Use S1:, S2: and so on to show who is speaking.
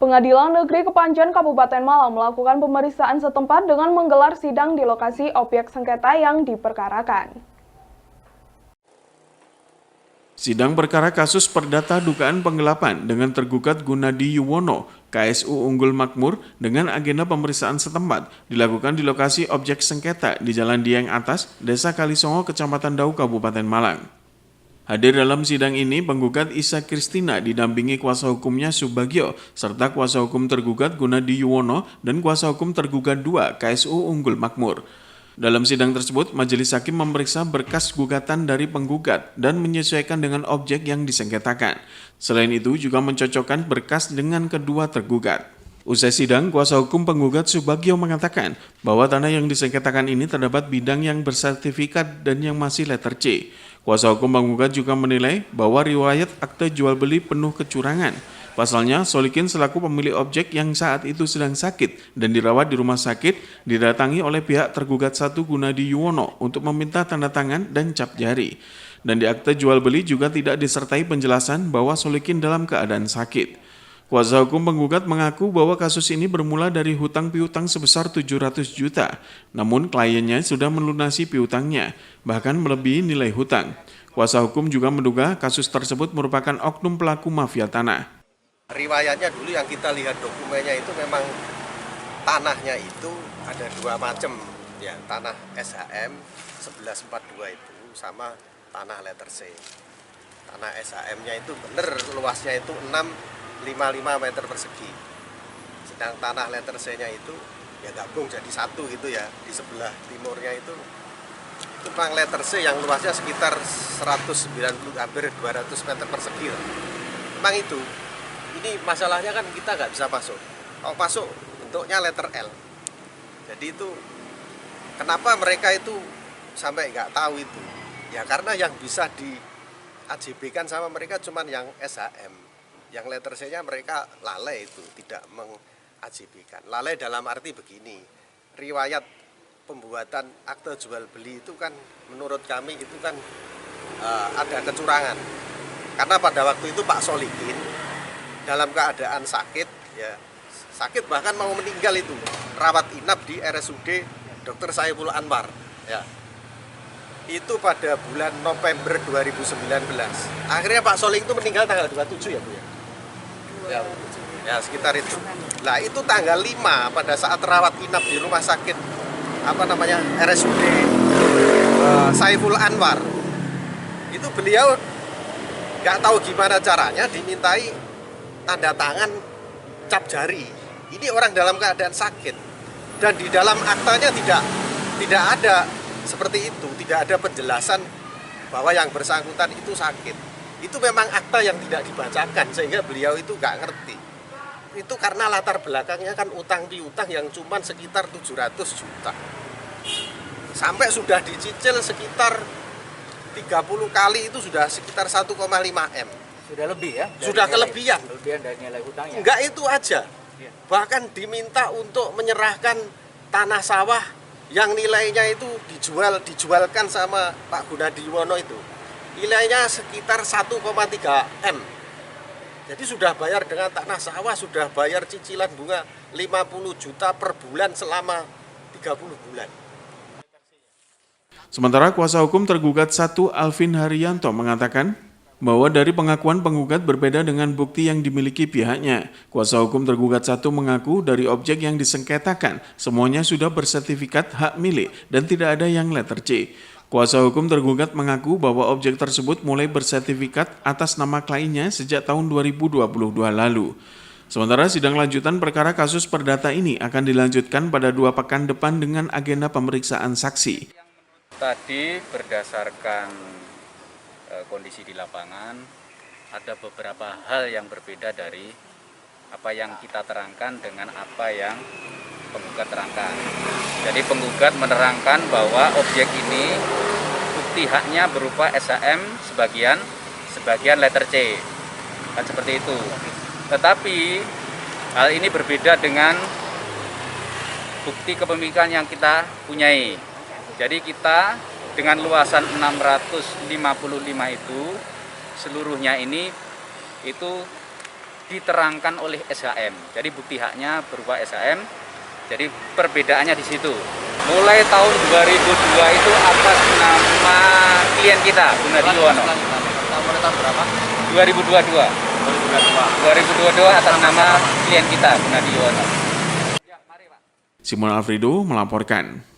S1: Pengadilan Negeri Kepanjen Kabupaten Malang melakukan pemeriksaan setempat dengan menggelar sidang di lokasi objek sengketa yang diperkarakan.
S2: Sidang perkara kasus perdata dugaan penggelapan dengan tergugat Gunadi Yuwono, KSU Unggul Makmur dengan agenda pemeriksaan setempat dilakukan di lokasi objek sengketa di Jalan Dieng Atas, Desa Kalisongo, Kecamatan Dau, Kabupaten Malang. Hadir dalam sidang ini penggugat Isa Kristina didampingi kuasa hukumnya Subagio serta kuasa hukum tergugat Gunadi Yuwono dan kuasa hukum tergugat 2 KSU Unggul Makmur. Dalam sidang tersebut, majelis hakim memeriksa berkas gugatan dari penggugat dan menyesuaikan dengan objek yang disengketakan. Selain itu juga mencocokkan berkas dengan kedua tergugat. Usai sidang, kuasa hukum penggugat Subagio mengatakan bahwa tanah yang disengketakan ini terdapat bidang yang bersertifikat dan yang masih letter C. Kuasa hukum penggugat juga menilai bahwa riwayat akte jual beli penuh kecurangan. Pasalnya, Solikin selaku pemilik objek yang saat itu sedang sakit dan dirawat di rumah sakit didatangi oleh pihak tergugat 1 Gunadi Yuwono untuk meminta tanda tangan dan cap jari. Dan di akte jual beli juga tidak disertai penjelasan bahwa Solikin dalam keadaan sakit. Kuasa hukum penggugat mengaku bahwa kasus ini bermula dari hutang piutang sebesar 700 juta. Namun kliennya sudah melunasi piutangnya, bahkan melebihi nilai hutang. Kuasa hukum juga menduga kasus tersebut merupakan oknum pelaku mafia tanah.
S3: Riwayatnya dulu yang kita lihat dokumennya itu memang tanahnya itu ada 2 macam, ya, tanah SHM 1142 itu sama tanah letter C. Tanah SHM-nya itu benar luasnya itu 655 meter persegi. Sedang tanah letter C-nya itu ya gabung jadi satu gitu ya. Di sebelah timurnya itu memang letter C yang luasnya sekitar 190 hampir 200 meter persegi. Memang itu. Ini masalahnya kan kita nggak bisa masuk. Kalau masuk bentuknya letter L. Jadi itu kenapa mereka itu sampai nggak tahu itu? Ya karena yang bisa di AJB-kan sama mereka cuman yang SHM. Yang letter C-nya mereka lalai itu, tidak meng-AJB-kan. Lalai dalam arti begini, riwayat pembuatan akte jual beli itu kan menurut kami itu kan ada kecurangan. Karena pada waktu itu Pak Solikin dalam keadaan sakit, ya sakit bahkan mau meninggal itu, rawat inap di RSUD Dr. Saiful Anwar. Ya. Itu pada bulan November 2019. Akhirnya Pak Solikin itu meninggal tanggal 27 ya Bu ya? Ya sekitar itu. Nah itu tanggal 5 pada saat rawat inap di rumah sakit RSUD Saiful Anwar. Itu beliau nggak tahu gimana caranya dimintai tanda tangan cap jari. Ini orang dalam keadaan sakit dan di dalam aktanya tidak ada seperti itu, tidak ada penjelasan bahwa yang bersangkutan itu sakit. Itu memang akta yang tidak dibacakan sehingga beliau itu nggak ngerti. Itu karena latar belakangnya kan utang piutang yang cuma sekitar 700 juta. Sampai sudah dicicil sekitar 30 kali itu sudah sekitar 1,5 M.
S4: Sudah lebih ya?
S3: Sudah kelebihan.
S4: Kelebihan dari nilai hutangnya?
S3: Enggak itu aja. Bahkan diminta untuk menyerahkan tanah sawah yang nilainya itu dijualkan sama Pak Gunadi Yuwono itu. Nilainya sekitar 1,3 M. Jadi sudah bayar dengan tanah sawah, sudah bayar cicilan bunga 50 juta per bulan selama 30 bulan.
S2: Sementara kuasa hukum tergugat 1 Alvin Haryanto mengatakan bahwa dari pengakuan penggugat berbeda dengan bukti yang dimiliki pihaknya. Kuasa hukum tergugat 1 mengaku dari objek yang disengketakan semuanya sudah bersertifikat hak milik dan tidak ada yang letter C. Kuasa hukum tergugat mengaku bahwa objek tersebut mulai bersertifikat atas nama kliennya sejak tahun 2022 lalu. Sementara sidang lanjutan perkara kasus perdata ini akan dilanjutkan pada 2 pekan depan dengan agenda pemeriksaan saksi.
S5: Tadi berdasarkan kondisi di lapangan, ada beberapa hal yang berbeda dari apa yang kita terangkan dengan apa yang penggugat terangkan. Jadi penggugat menerangkan bahwa objek ini bukti haknya berupa SHM sebagian letter C, kan seperti itu. Tetapi hal ini berbeda dengan bukti kepemilikan yang kita punyai. Jadi kita dengan luasan 655 itu seluruhnya ini itu diterangkan oleh SHM. Jadi bukti haknya berupa SHM. Jadi perbedaannya di situ. Mulai tahun 2002 itu atas nama klien kita, Gunadi Yuwono.
S4: Mulai tahun berapa?
S5: 2022 atas nama klien kita, Gunadi Yuwono.
S2: Simon Alfredo melaporkan.